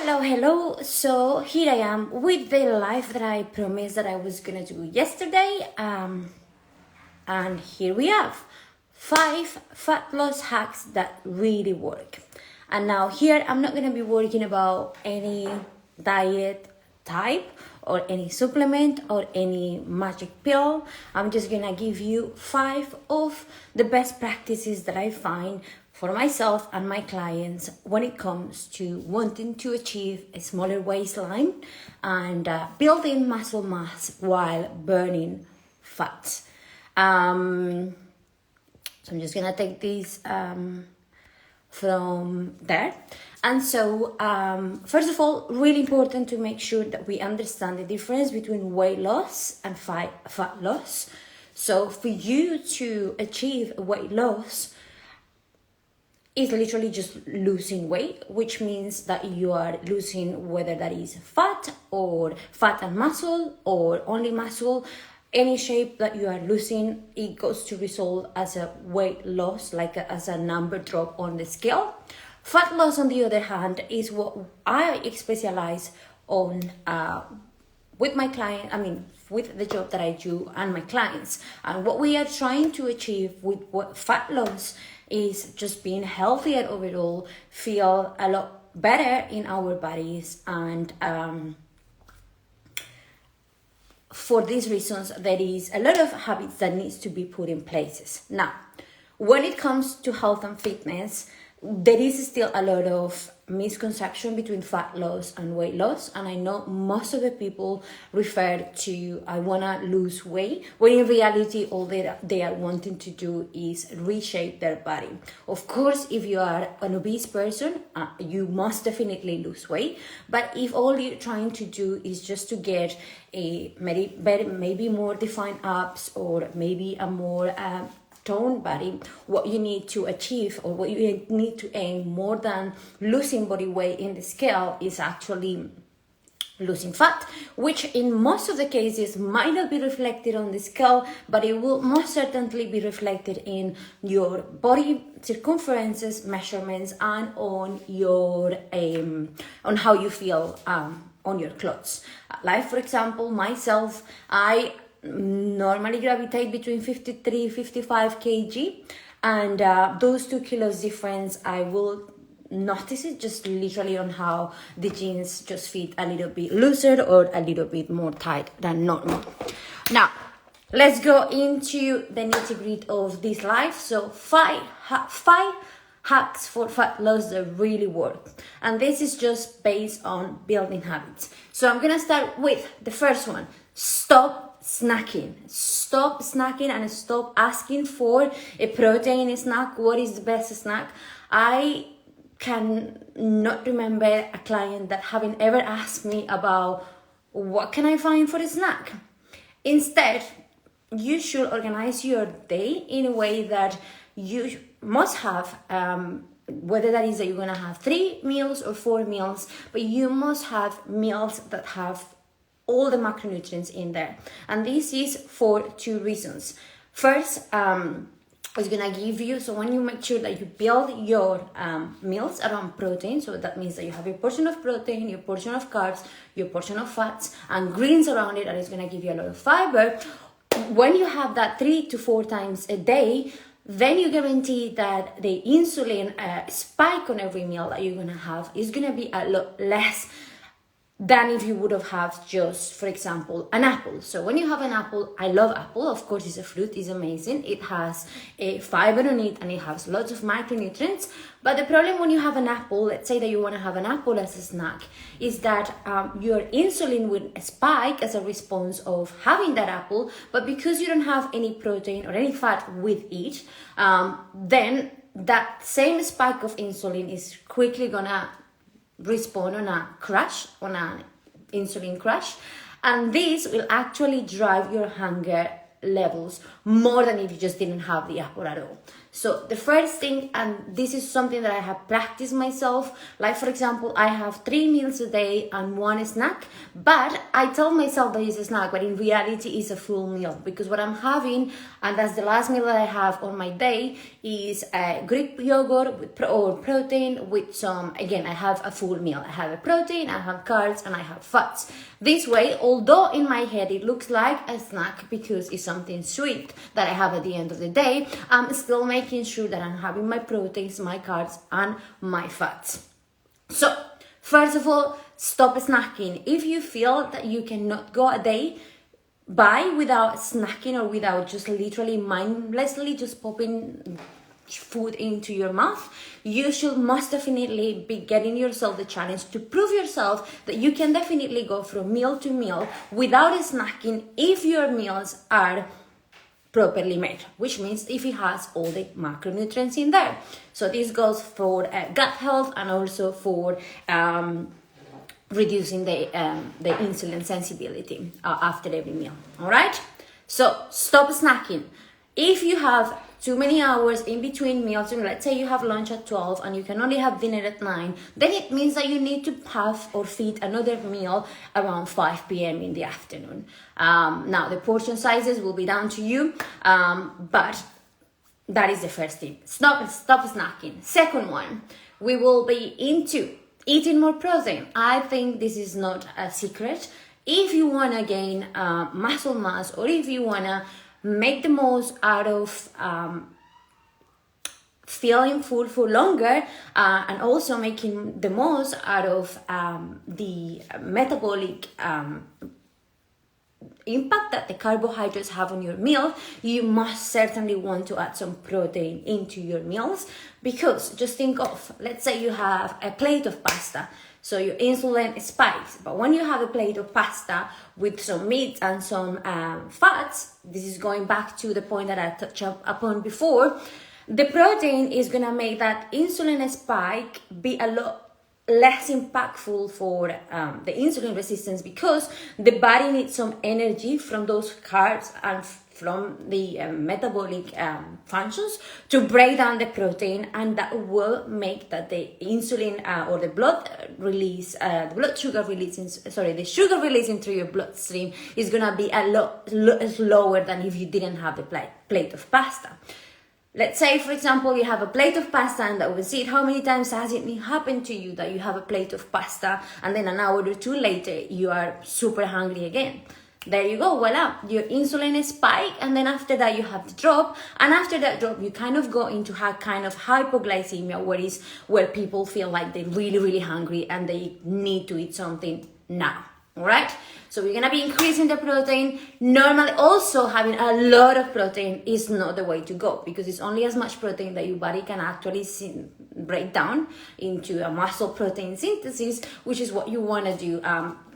Hello. So here I am with the live that I promised that I was gonna do yesterday. And here we have 5 fat loss hacks that really work. And now here I'm not gonna be working about any diet type or any supplement or any magic pill. I'm just gonna give you 5 of the best practices that I find for myself and my clients when it comes to wanting to achieve a smaller waistline and building muscle mass while burning fat. So I'm just gonna take this from there. And so, first of all, really important to make sure that we understand the difference between weight loss and fat loss. So for you to achieve weight loss, is literally just losing weight, which means that you are losing whether that is fat or fat and muscle or only muscle. Any shape that you are losing, it goes to result as a weight loss, as a number drop on the scale. Fat loss, on the other hand, is what I specialize on with my client, with the job that I do and my clients. And what we are trying to achieve with what fat loss is just being healthier overall, feel a lot better in our bodies, and for these reasons there is a lot of habits that needs to be put in places. Now, when it comes to health and fitness, there is still a lot of misconception between fat loss and weight loss, and I know most of the people refer to I want to lose weight, when in reality all they are wanting to do is reshape their body. Of course, if you are an obese person, you must definitely lose weight, but if all you're trying to do is just to get a maybe more defined abs or maybe a more toned body, what you need to achieve or what you need to aim more than losing body weight in the scale is actually losing fat, which in most of the cases might not be reflected on the scale, but it will most certainly be reflected in your body circumferences, measurements, and on your on how you feel on your clothes. Like, for example, myself, I normally gravitate between 53-55 kg, and those 2 kilos difference, I will notice it just literally on how the jeans just fit a little bit looser or a little bit more tight than normal. Now, let's go into the nitty-gritty of this life. So 5 hacks for fat loss that really work, and this is just based on building habits. So I'm gonna start with the first one. Stop snacking and stop asking for a protein snack. What is the best snack? I can not remember a client that haven't ever asked me about what can I find for a snack. Instead, you should organize your day in a way that you must have whether that is that you're gonna have 3 meals or 4 meals, but you must have meals that have all the macronutrients in there. And this is for 2 reasons. First, it's gonna give you, so when you make sure that you build your meals around protein, so that means that you have your portion of protein, your portion of carbs, your portion of fats, and greens around it, and it's gonna give you a lot of fiber. When you have that 3 to 4 times a day, then you guarantee that the insulin spike on every meal that you're gonna have is gonna be a lot less than if you would have had just, for example, an apple. So when you have an apple, I love apple, of course it's a fruit, it's amazing, it has a fiber on it and it has lots of micronutrients, but the problem when you have an apple, let's say that you want to have an apple as a snack, is that your insulin will spike as a response of having that apple, but because you don't have any protein or any fat with it, then that same spike of insulin is quickly gonna respond on an insulin crash, and this will actually drive your hunger levels more than if you just didn't have the apple at all. So the first thing, and this is something that I have practiced myself, like for example, I have 3 meals a day and 1 snack, but I tell myself that it's a snack, but in reality it's a full meal, because what I'm having, and that's the last meal that I have on my day, is Greek yogurt with or protein with some, again, I have a full meal. I have a protein, I have carbs, and I have fats. This way, although in my head it looks like a snack because it's something sweet that I have at the end of the day, I'm still making sure that I'm having my proteins, my carbs, and my fats. So, first of all, stop snacking. If you feel that you cannot go a day by without snacking or without just literally mindlessly just popping food into your mouth, you should most definitely be getting yourself the challenge to prove yourself that you can definitely go from meal to meal without snacking if your meals are properly made, which means if it has all the macronutrients in there. So this goes for gut health and also for reducing the insulin sensibility after every meal. All right, so stop snacking. If you have too many hours in between meals, and let's say you have lunch at 12 and you can only have dinner at 9, then it means that you need to have or feed another meal around 5 p.m. in the afternoon. Now, the portion sizes will be down to you, but that is the first tip. Stop snacking. Second one, we will be into eating more protein. I think this is not a secret. If you want to gain muscle mass, or if you want to make the most out of feeling full for longer, and also making the most out of the metabolic impact that the carbohydrates have on your meal, you must certainly want to add some protein into your meals. Because just think of, let's say you have a plate of pasta, so your insulin spikes, but when you have a plate of pasta with some meat and some fats, this is going back to the point that I touched upon before, the protein is going to make that insulin spike be a lot less impactful for the insulin resistance, because the body needs some energy from those carbs and from the metabolic functions to break down the protein, and that will make that the insulin or the blood release, the sugar releasing through your bloodstream is gonna be a lot slower than if you didn't have the plate of pasta. Let's say, for example, you have a plate of pasta, and that will see it. How many times has it happened to you that you have a plate of pasta and then an hour or two later you are super hungry again? There you go, voila, your insulin spike, and then after that you have the drop, and after that drop you kind of go into kind of hypoglycemia, where people feel like they're really, really hungry and they need to eat something now. All right, so we're gonna be increasing the protein. Normally, also having a lot of protein is not the way to go, because it's only as much protein that your body can actually break down into a muscle protein synthesis, which is what you want to do.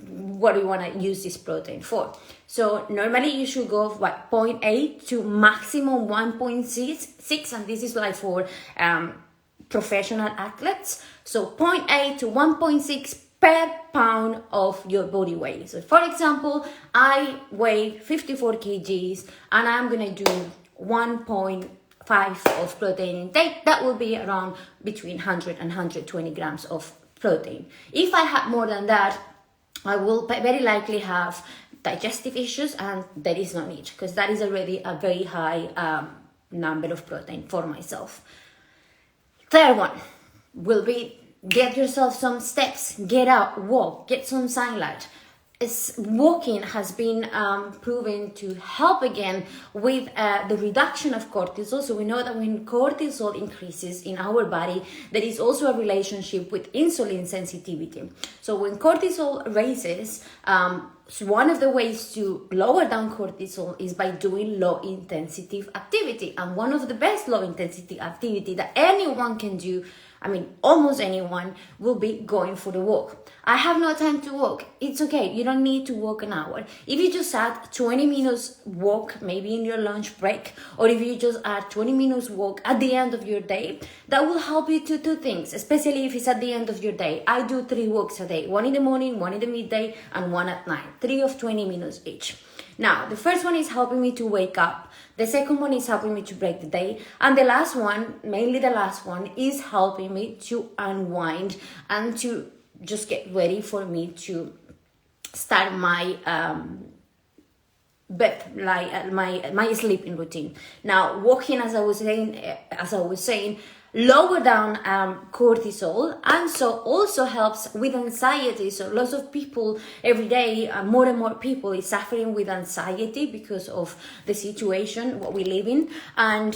What you want to use this protein for. So normally you should go 0.8 to maximum 1.6, and this is like for professional athletes. So 0.8 to 1.6 per pound of your body weight. So for example, I weigh 54 kgs and I'm going to do 1.5 of protein intake. That will be around between 100 and 120 grams of protein. If I have more than that, I will very likely have digestive issues, and there is no need, because that is already a very high number of protein for myself. Third one will be get yourself some steps, get out, walk, get some sunlight. Walking has been proven to help again with the reduction of cortisol. So we know that when cortisol increases in our body, there is also a relationship with insulin sensitivity. So when cortisol raises, so one of the ways to lower down cortisol is by doing low intensity activity. And one of the best low intensity activity that anyone can do, I mean, almost anyone, will be going for the walk. I have no time to walk. It's okay. You don't need to walk an hour. If you just add 20 minutes walk, maybe in your lunch break, or if you just add 20 minutes walk at the end of your day, that will help you to do things, especially if it's at the end of your day. I do 3 walks a day, 1 in the morning, 1 in the midday, and 1 at night, 3 of 20 minutes each. Now, the first one is helping me to wake up. The second one is helping me to break the day. And the last one, mainly the last one, is helping me to unwind and to just get ready for me to start my my sleeping routine. Now, walking, as I was saying, lower down cortisol, and so also helps with anxiety. So lots of people every day, more and more people is suffering with anxiety because of the situation what we live in, and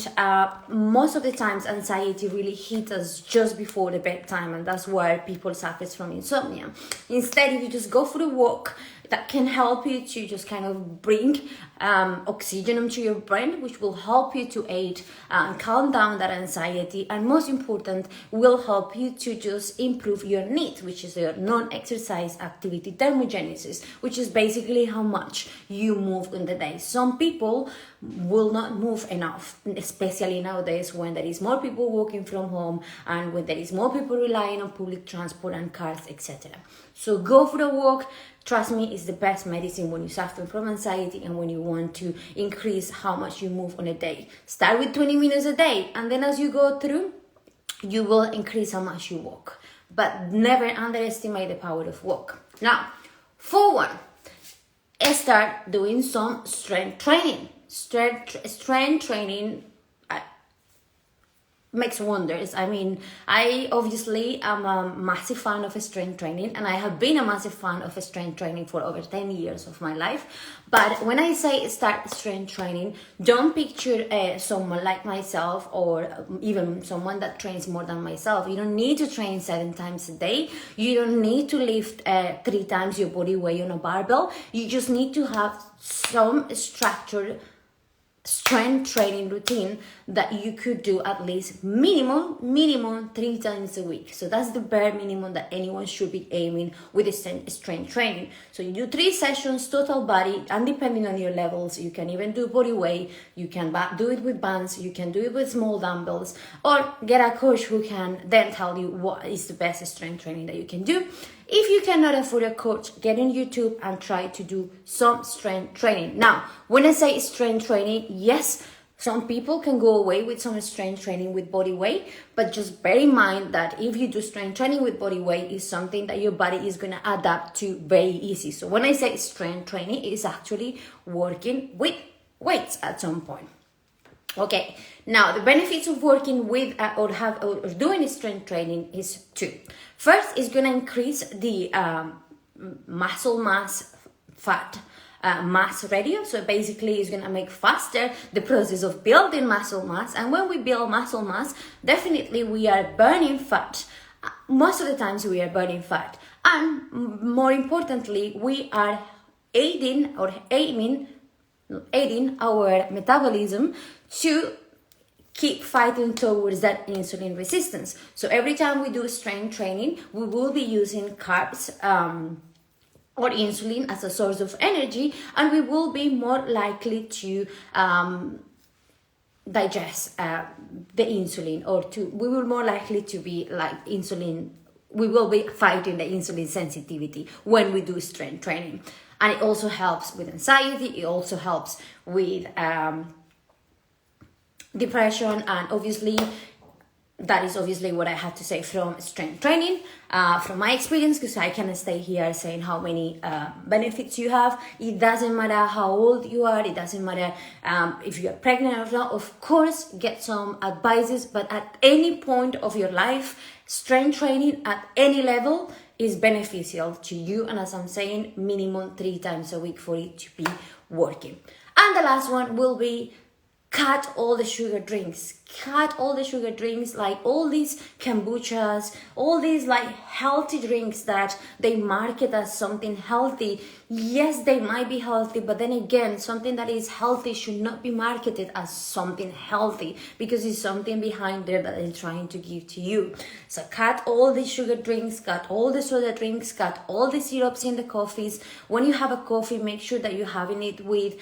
most of the times anxiety really hits us just before the bedtime, and that's where people suffers from insomnia. Instead, if you just go for a walk, that can help you to just kind of bring oxygen into your brain, which will help you to aid and calm down that anxiety, and most important, will help you to just improve your NEAT, which is your non-exercise activity thermogenesis, which is basically how much you move in the day. Some people will not move enough, especially nowadays when there is more people working from home and when there is more people relying on public transport and cars, etc. So go for a walk. Trust me, it's the best medicine when you're suffering from anxiety and when you want to increase how much you move on a day. Start with 20 minutes a day, and then as you go through, you will increase how much you walk. But never underestimate the power of walk. Now, for one, start doing some strength training. Strength training makes wonders. I mean, I obviously am a massive fan of strength training, and I have been a massive fan of strength training for over 10 years of my life. But when I say start strength training, don't picture someone like myself, or even someone that trains more than myself. You don't need to train 7 times a day. You don't need to lift 3 times your body weight on a barbell. You just need to have some structured strength training routine that you could do at least minimum 3 times a week. So that's the bare minimum that anyone should be aiming with strength training. So you do 3 sessions, total body, and depending on your levels, you can even do body weight. You can do it with bands, you can do it with small dumbbells, or get a coach who can then tell you what is the best strength training that you can do. If you cannot afford a coach, get on YouTube and try to do some strength training. Now, when I say strength training, yes, some people can go away with some strength training with body weight, but just bear in mind that if you do strength training with body weight, is something that your body is going to adapt to very easy. So when I say strength training, it is actually working with weights at some point. Okay, now the benefits of working with or doing strength training is 2. First, it's going to increase the muscle mass fat mass ratio. So basically, it's going to make faster the process of building muscle mass. And when we build muscle mass, definitely we are burning fat. Most of the times we are burning fat. And more importantly, we are aiding our metabolism to keep fighting towards that insulin resistance. So every time we do strength training, we will be using carbs or insulin as a source of energy, and we will be more likely to digest the insulin, or we will more likely to be like insulin. We will be fighting the insulin sensitivity when we do strength training. And it also helps with anxiety. It also helps with depression, and obviously that is obviously what I have to say from strength training, from my experience, because I cannot stay here saying how many benefits you have. It doesn't matter how old you are. It doesn't matter if you are pregnant or not. Of course, get some advices, but at any point of your life, strength training at any level is beneficial to you. And as I'm saying, minimum 3 times a week for it to be working. And the last one will be cut all the sugar drinks. Cut all the sugar drinks, like all these kombuchas, all these like healthy drinks that they market as something healthy. Yes, they might be healthy, but then again, something that is healthy should not be marketed as something healthy, because it's something behind there that they're trying to give to you. So cut all the sugar drinks, cut all the soda drinks, cut all the syrups in the coffees. When you have a coffee, make sure that you're having it with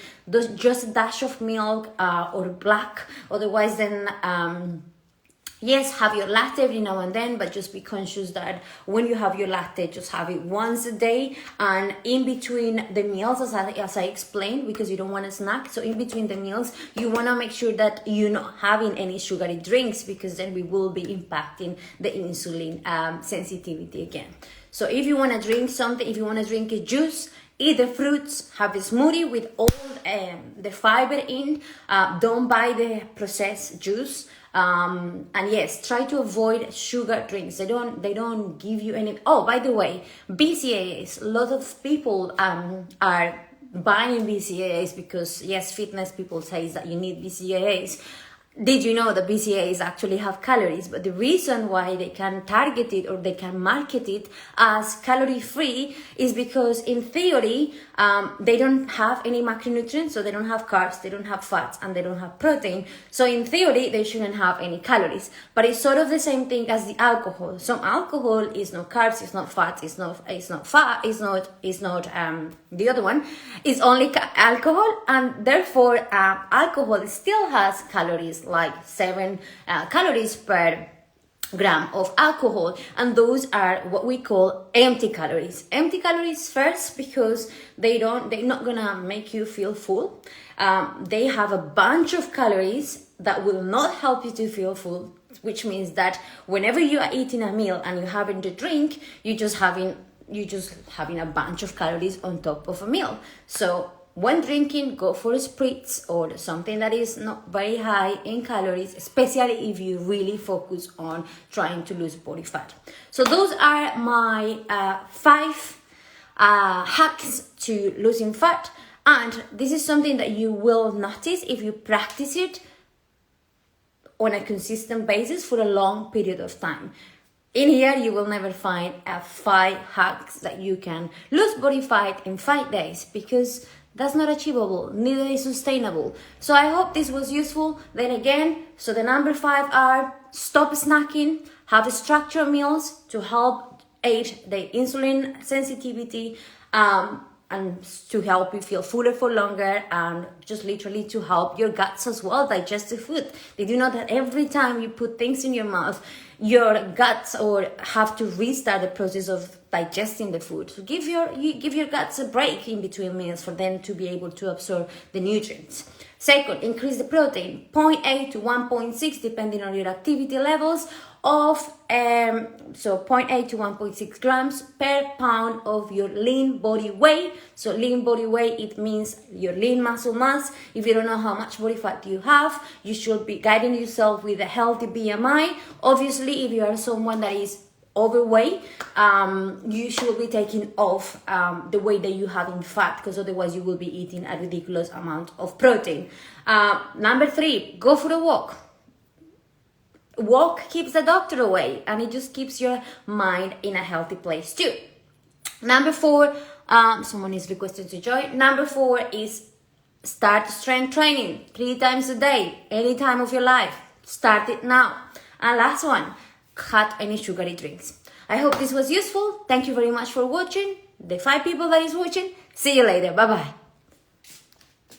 just a dash of milk or black. Otherwise, then Yes, have your latte every now and then, but just be conscious that when you have your latte, just have it once a day, and in between the meals, as I explained, because you don't want to snack. So in between the meals, you want to make sure that you're not having any sugary drinks, because then we will be impacting the insulin sensitivity again. So if you want to drink something, if you want to drink a juice, eat the fruits, have a smoothie with all the fiber in. Don't buy the processed juice. And yes, try to avoid sugar drinks. They don't give you any. Oh, by the way, BCAAs. A lot of people are buying BCAAs because, yes, fitness people say that you need BCAAs. Did you know that BCAAs actually have calories? But the reason why they can target it or they can market it as calorie free is because in theory, they don't have any macronutrients, so they don't have carbs, they don't have fats, and they don't have protein. So in theory, they shouldn't have any calories. But it's sort of the same thing as the alcohol. Some alcohol is not carbs, it's not fat, it's not fat, it's not the other one. It's only alcohol, and therefore alcohol still has calories, like 7 calories per gram of alcohol, and those are what we call empty calories. Empty calories first because they're not gonna make you feel full. They have a bunch of calories that will not help you to feel full, which means that whenever you are eating a meal and you're having to drink, you're just having a bunch of calories on top of a meal. So when drinking, go for spritz or something that is not very high in calories, especially if you really focus on trying to lose body fat. So those are my 5 hacks to losing fat. And this is something that you will notice if you practice it on a consistent basis for a long period of time. In here, you will never find 5 hacks that you can lose body fat in 5 days, because that's not achievable, neither is sustainable. So I hope this was useful. Then again, so the number 5 are stop snacking, have structured meals to help aid the insulin sensitivity, and to help you feel fuller for longer, and just literally to help your guts as well digest the food. Did you know that every time you put things in your mouth, your guts or have to restart the process of digesting the food? So give your guts a break in between meals for them to be able to absorb the nutrients. Second, increase the protein, 0.8 to 1.6 depending on your activity levels of 0.8 to 1.6 grams per pound of your lean body weight. So lean body weight, it means your lean muscle mass. If you don't know how much body fat you have, you should be guiding yourself with a healthy BMI. Obviously, if you are someone that is overweight, you should be taking off the weight that you have in fat, because otherwise you will be eating a ridiculous amount of protein. Number 3, go for a walk. Walk keeps the doctor away, and it just keeps your mind in a healthy place too. Number 4, someone is requesting to join. Number 4 is start strength training 3 times a day, any time of your life. Start it now. And last one, cut any sugary drinks. I hope this was useful. Thank you very much for watching. The 5 people that is watching, see you later. Bye bye.